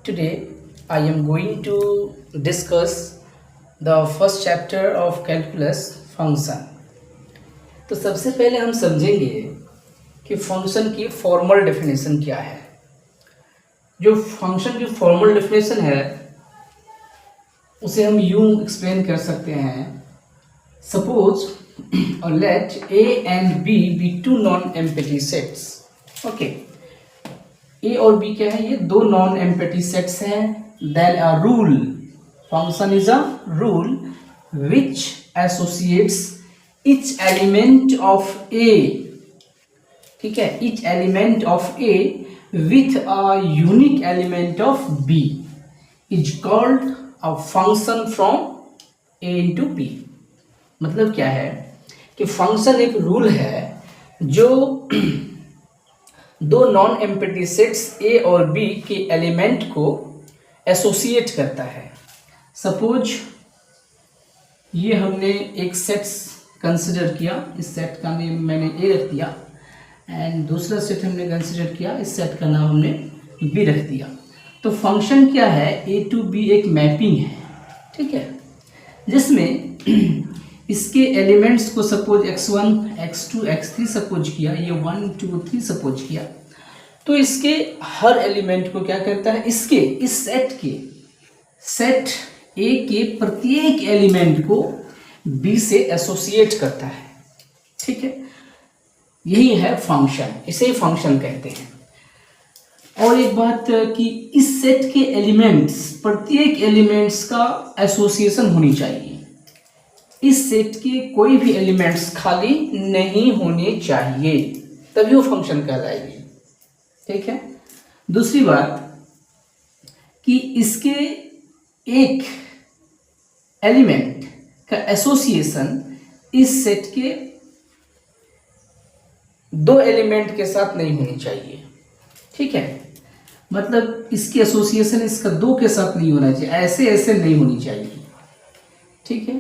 Today I am going to discuss the first chapter of calculus function. तो सबसे पहले हम समझेंगे कि फंक्शन की फॉर्मल डेफिनेशन क्या है। जो फंक्शन की फॉर्मल डेफिनेशन है उसे हम यूं एक्सप्लेन कर सकते हैं। सपोज और let a and b be two non-empty sets. Okay, a और b क्या है? ये दो नॉन एम्प्टी सेट्स हैं। Then a rule, function is a rule which associates each element of a, ठीक है, each element of a with a unique element of b is called a function from a into b. मतलब क्या है कि function एक rule है जो दो नॉन एम्प्टी सेट्स a और b के एलिमेंट को एसोसिएट करता है। सपोज ये हमने एक सेट्स कंसिडर किया, इस सेट का नेम मैंने ए रख दिया, एंड दूसरा सेट हमने कंसिडर किया, इस सेट का नाम हमने बी रख दिया। तो फंक्शन क्या है? ए टू बी एक मैपिंग है, ठीक है, जिसमें इसके एलिमेंट्स को suppose x1, x2, x3 suppose किया, ये 1, 2, 3 सपोज किया, तो इसके हर एलिमेंट को क्या करता है? इसके इस सेट ए के प्रत्येक एलिमेंट को बी से एसोसिएट करता है, ठीक है। यही है फंक्शन, इसे फंक्शन कहते हैं। और एक बात कि इस सेट के एलिमेंट्स, प्रत्येक एलिमेंट्स का एसोसिएशन होनी चाहिए। इस सेट के कोई भी एलिमेंट्स खाली नहीं होने चाहिए, तभी वो फंक्शन कहलाएगी, ठीक है। दूसरी बात कि इसके एक एलिमेंट का एसोसिएशन इस सेट के दो एलिमेंट के साथ नहीं होनी चाहिए, ठीक है। मतलब इसकी एसोसिएशन इसका दो के साथ नहीं होना चाहिए, ऐसे ऐसे नहीं होनी चाहिए, ठीक है।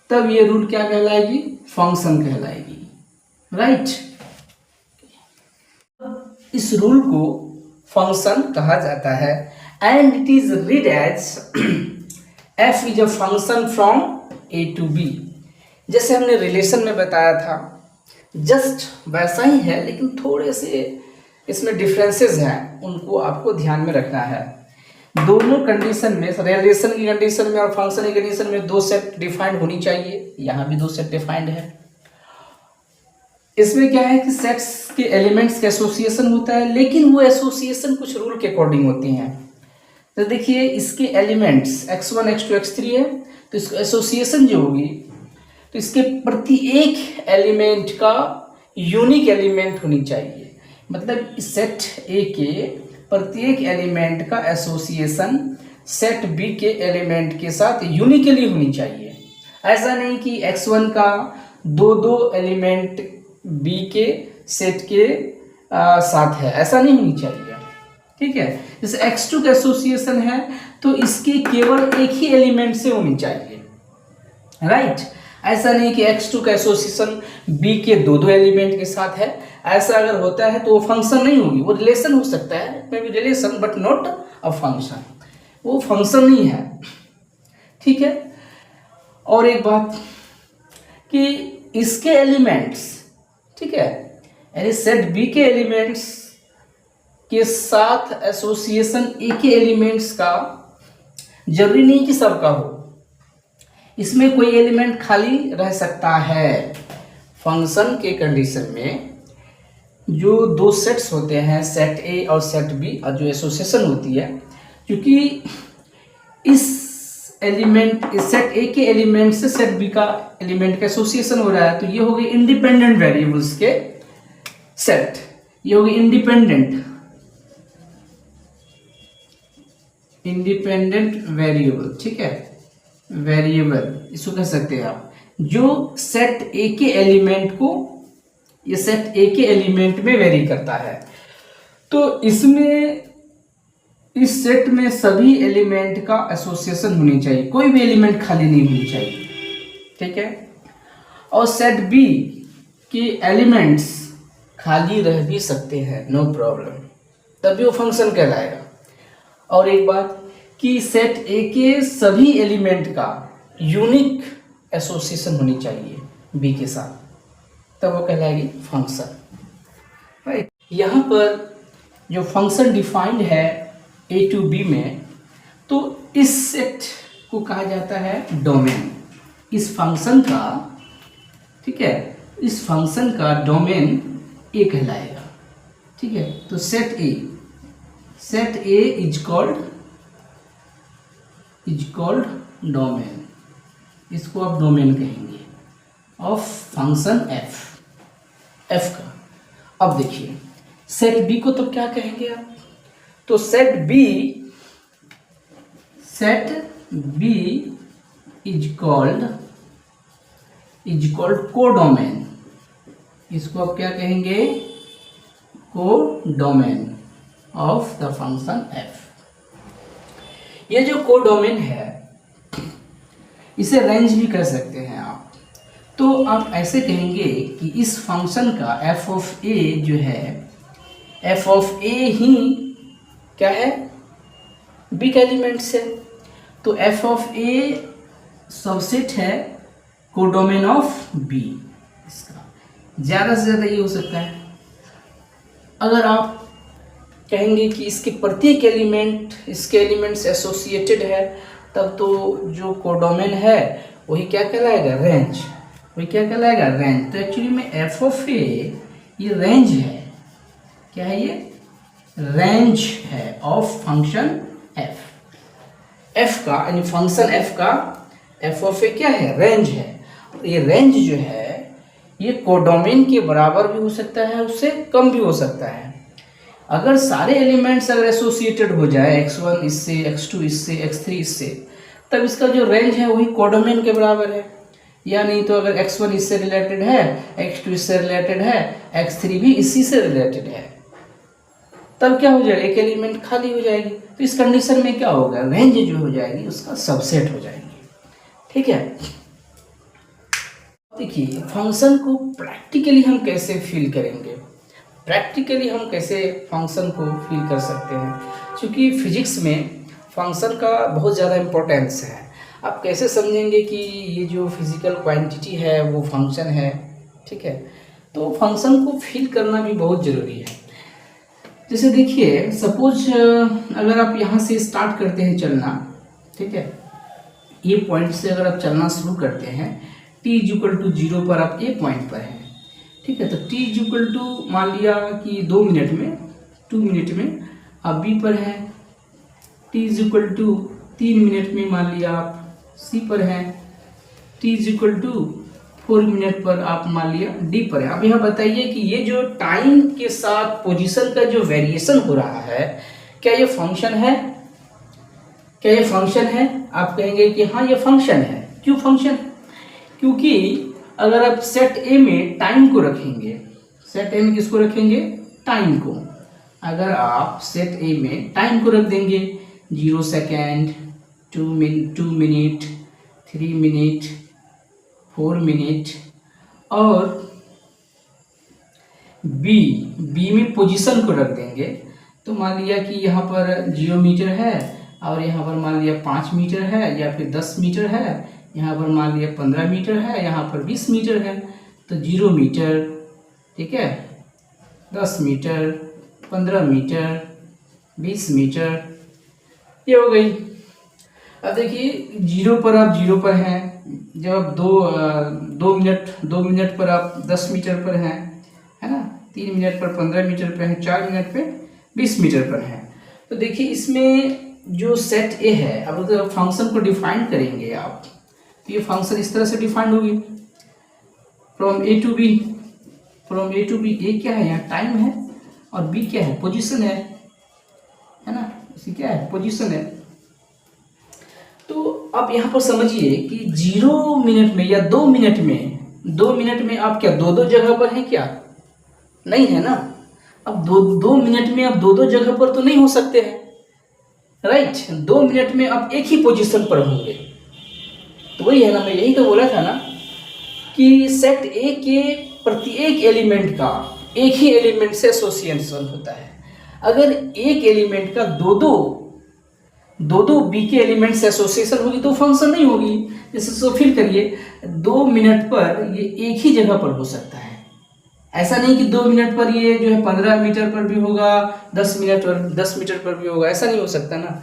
तब ये रूल क्या कहलाएगी? फंक्शन कहलाएगी, राइट। इस रूल को फंक्शन कहा जाता है and it is read as f is a function from a to b। जैसे हमने रिलेशन में बताया था, जस्ट वैसा ही है, लेकिन थोड़े से इसमें डिफरेंसेस हैं, उनको आपको ध्यान में रखना है। दोनों कंडीशन में, रिलेशन की कंडीशन में और फंक्शन की कंडीशन में दो सेट डिफाइंड होनी चाहिए। यहाँ भी दो सेट डिफाइंड है। इसमें क्या है कि सेट्स के एलिमेंट्स का एसोसिएशन होता है, लेकिन वो एसोसिएशन कुछ रूल के अकॉर्डिंग होती हैं। तो देखिए, इसके एलिमेंट्स x1, x2, x3 है, तो इसको एसोसिएशन जो होगी तो इसके प्रत्येक एलिमेंट का यूनिक एलिमेंट होनी चाहिए। मतलब सेट ए के प्रत्येक एलिमेंट का एसोसिएशन सेट बी के एलिमेंट के साथ यूनिकली होनी चाहिए। ऐसा नहीं कि x1 का दो एलिमेंट बी के सेट के साथ है, ऐसा नहीं होनी चाहिए, ठीक है। जैसे x2 का एसोसिएशन है तो इसके केवल एक ही एलिमेंट से होनी चाहिए, राइट। ऐसा नहीं कि x2 का एसोसिएशन b के दो एलिमेंट के साथ है। ऐसा अगर होता है तो वो फंक्शन नहीं होगी, वो रिलेशन हो सकता है, may be relation but not a function, वो फंक्शन नहीं है, ठीक है। और एक बात कि इसके एलिमेंट्स, ठीक है, यानी सेट बी के एलिमेंट्स के साथ एसोसिएशन ए के एलिमेंट्स का जरूरी नहीं कि सबका हो, इसमें कोई एलिमेंट खाली रह सकता है। फंक्शन के कंडीशन में जो दो सेट्स होते हैं, सेट ए और सेट बी, और जो एसोसिएशन होती है, क्योंकि इस एलिमेंट, इस सेट ए के एलिमेंट से सेट बी का एलिमेंट का एसोसिएशन हो रहा है, तो ये हो गई इंडिपेंडेंट वेरिएबल्स के सेट, ये हो गई इंडिपेंडेंट वेरिएबल, ठीक है, वेरिएबल इसको कह सकते हैं आप, जो सेट ए के एलिमेंट को, ये सेट ए के एलिमेंट में वेरी करता है। तो इसमें, इस सेट में सभी एलिमेंट का एसोसिएशन होनी चाहिए, कोई भी एलिमेंट खाली नहीं होनी चाहिए, ठीक है। और सेट बी के एलिमेंट्स खाली रह भी सकते हैं, नो प्रॉब्लम, तभी वो फंक्शन कहलाएगा। और एक बात कि सेट ए के सभी एलिमेंट का यूनिक एसोसिएशन होनी चाहिए बी के साथ, तब वो कहलाएगी फंक्शन, राइट। यहाँ पर जो फंक्शन डिफाइंड है ए टू बी में, तो इस सेट को कहा जाता है डोमेन। इस फंक्शन का, ठीक है, इस फंक्शन का डोमेन ए कहलाएगा, ठीक है। तो set A is called domain, इसको आप डोमेन कहेंगे ऑफ फंक्शन एफ का। अब देखिए सेट बी को तो क्या कहेंगे आप, तो set B is called codomain, इसको आप क्या कहेंगे, codomain of the function F. ये जो कोडोमेन है इसे रेंज भी कर सकते हैं आप, तो आप ऐसे कहेंगे कि इस फंक्शन का एफ ऑफ ए जो है, एफ ऑफ ए ही क्या है, बी का एलिमेंट्स है, तो एफ ऑफ ए सबसेट है कोडोमेन ऑफ बी। इसका ज़्यादा से ज़्यादा ये हो सकता है। अगर आप कहेंगे कि इसके प्रत्येक एलिमेंट, इसके एलिमेंट्स एसोसिएटेड है, तब तो जो कोडोमेन है वही क्या कहलाएगा, रेंज, वही क्या कहलाएगा, रेंज। तो एक्चुअली में एफ ऑफ ए ये रेंज है, क्या है, ये रेंज है ऑफ फंक्शन एफ का, यानी फंक्शन एफ का एफ ऑफ ए क्या है, रेंज है। ये रेंज जो है ये कोडोमेन के बराबर भी हो सकता है, उससे कम भी हो सकता है। अगर सारे एलिमेंट्स अगर एसोसिएटेड हो जाए, x1 इससे, x2 इससे, x3 इससे, तब इसका जो रेंज है वही कोडोमेन के बराबर है। या नहीं तो अगर x1 इससे रिलेटेड है, x2 इससे रिलेटेड है, x3 भी इसी से रिलेटेड है, तब क्या हो जाएगा, एक एलिमेंट खाली हो जाएगी। तो इस कंडीशन में क्या होगा, रेंज जो हो जाएगी उसका सबसेट हो जाएगी, ठीक है। देखिए फंक्शन को प्रैक्टिकली हम कैसे फील करेंगे, प्रैक्टिकली हम कैसे फंक्शन को फील कर सकते हैं, क्योंकि फिजिक्स में फंक्शन का बहुत ज़्यादा इम्पोर्टेंस है। आप कैसे समझेंगे कि ये जो फिजिकल क्वांटिटी है वो फंक्शन है, ठीक है। तो फंक्शन को फील करना भी बहुत ज़रूरी है। जैसे देखिए सपोज अगर आप यहाँ से स्टार्ट करते हैं चलना, ठीक है, ये पॉइंट से अगर आप चलना शुरू करते हैं, t=0 पर आप ए पॉइंट पर हैं, ठीक है। तो t= मान लिया कि 2 मिनट में, 2 मिनट में आप बी पर हैं, t=3 मिनट में मान लिया आप सी पर हैं, t=4 मिनट पर आप मान लिया डी पर है। अब यहाँ बताइए कि ये जो टाइम के साथ पोजीशन का जो वेरिएशन हो रहा है, क्या ये फंक्शन है, क्या ये फंक्शन है? आप कहेंगे कि हाँ ये फंक्शन है। क्यों फंक्शन है? क्योंकि अगर आप सेट ए में टाइम को रखेंगे, सेट ए में किसको रखेंगे? टाइम को। अगर आप सेट ए में टाइम को रख देंगे 0 सेकेंड, 2 मिनट, 3 मिनट, 4 मिनट, और बी में पोजीशन को रख देंगे, तो मान लिया कि यहाँ पर 0 मीटर है और यहाँ पर मान लिया 5 मीटर है या फिर 10 मीटर है, यहाँ पर मान लिया 15 मीटर है, यहाँ पर 20 मीटर है। तो 0 मीटर, ठीक है, 10 मीटर, 15 मीटर, 20 मीटर, ये हो गई। अब देखिए 0 पर आप 0 पर हैं, जब आप 2 मिनट पर आप 10 मीटर पर हैं, है ना, 3 मिनट पर 15 मीटर पर हैं, 4 मिनट पे 20 मीटर पर हैं। तो देखिए इसमें जो सेट ए है, अब अगर फंक्शन को डिफाइन करेंगे आप, तो ये फंक्शन इस तरह से डिफाइंड होगी, from A to B. From A to B, A क्या है यहाँ? टाइम है, और बी क्या है? पोजीशन है ना, इसी क्या है? पोजीशन है। तो अब यहाँ पर समझिए कि 0 मिनट में या 2 मिनट में आप क्या 2 जगह पर हैं? क्या नहीं है ना। अब 2 मिनट में आप 2 जगह पर तो नहीं हो सकते हैं, राइट। 2 मिनट में आप एक ही पोजीशन पर होंगे। तो वही है ना, मैं यही तो बोला था ना कि सेट ए के प्रत्येक एलिमेंट का एक ही एलिमेंट से एसोसिएशन होता है। अगर एक एलिमेंट का 2 दो दो बी के एलिमेंट्स एसोसिएशन होगी तो फंक्शन नहीं होगी। जैसे सो फिल करिए, 2 मिनट पर ये एक ही जगह पर हो सकता है। ऐसा नहीं कि 2 मिनट पर ये जो है 15 मीटर पर भी होगा, 10 मीटर पर भी होगा, ऐसा नहीं हो सकता ना।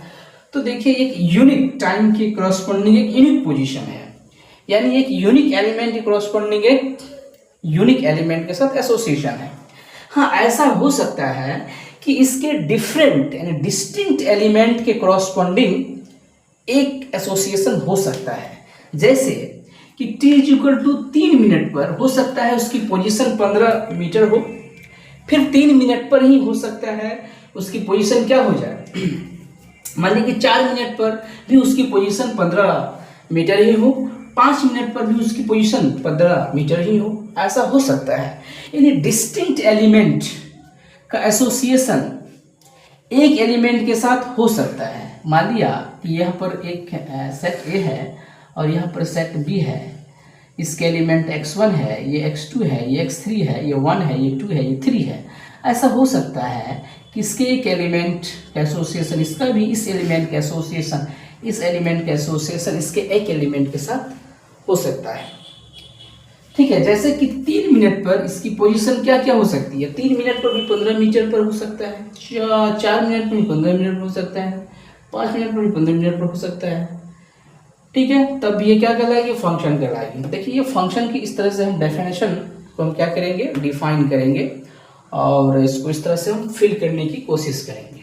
तो देखिए एक यूनिक टाइम की करस्पॉन्डिंग एक यूनिक पोजीशन है, यानी एक यूनिक एलिमेंट की करस्पॉन्डिंग एक यूनिक एलिमेंट के साथ एसोसिएशन है। हाँ, ऐसा हो सकता है कि इसके डिफरेंट यानी डिस्टिंक्ट एलिमेंट के करस्पॉन्डिंग एक एसोसिएशन हो सकता है। जैसे कि t = 3 मिनट पर हो सकता है उसकी पोजीशन 15 मीटर हो, फिर 3 मिनट पर ही हो सकता है उसकी पोजीशन क्या हो जाए, मान लीजिए कि 4 मिनट पर भी उसकी पोजीशन 15 मीटर ही हो, 5 मिनट पर भी उसकी पोजीशन 15 मीटर ही हो, ऐसा हो सकता है। यानी डिस्टिंक्ट एलिमेंट का एसोसिएशन एक एलिमेंट के साथ हो सकता है। मान लिया कि यहाँ पर एक सेट ए है और यहाँ पर सेट बी है, इसके एलिमेंट x1 है, ये x2 है, ये x3 है, ये 1 है, ये 2 है, ये 3 है। ऐसा हो सकता है कि इसके एक एलिमेंट का एसोसिएशन इसका भी, इस एलिमेंट का एसोसिएशन इस एलिमेंट का एसोसिएशन इसके एक एलिमेंट के साथ हो सकता है। ठीक है, जैसे कि 3 मिनट पर इसकी पोजीशन क्या क्या हो सकती है, 3 मिनट पर भी 15 मीटर पर हो सकता है, 4 मिनट पर भी 15 मिनट पर हो सकता है, 5 मिनट पर भी 15 मिनट पर हो सकता है। ठीक है, तब ये क्या कहलाएगी, फंक्शन कहलाएगी। देखिए ये फंक्शन की इस तरह से हम डेफिनेशन को हम क्या करेंगे, डिफाइन करेंगे और इसको इस तरह से हम फिल करने की कोशिश करेंगे।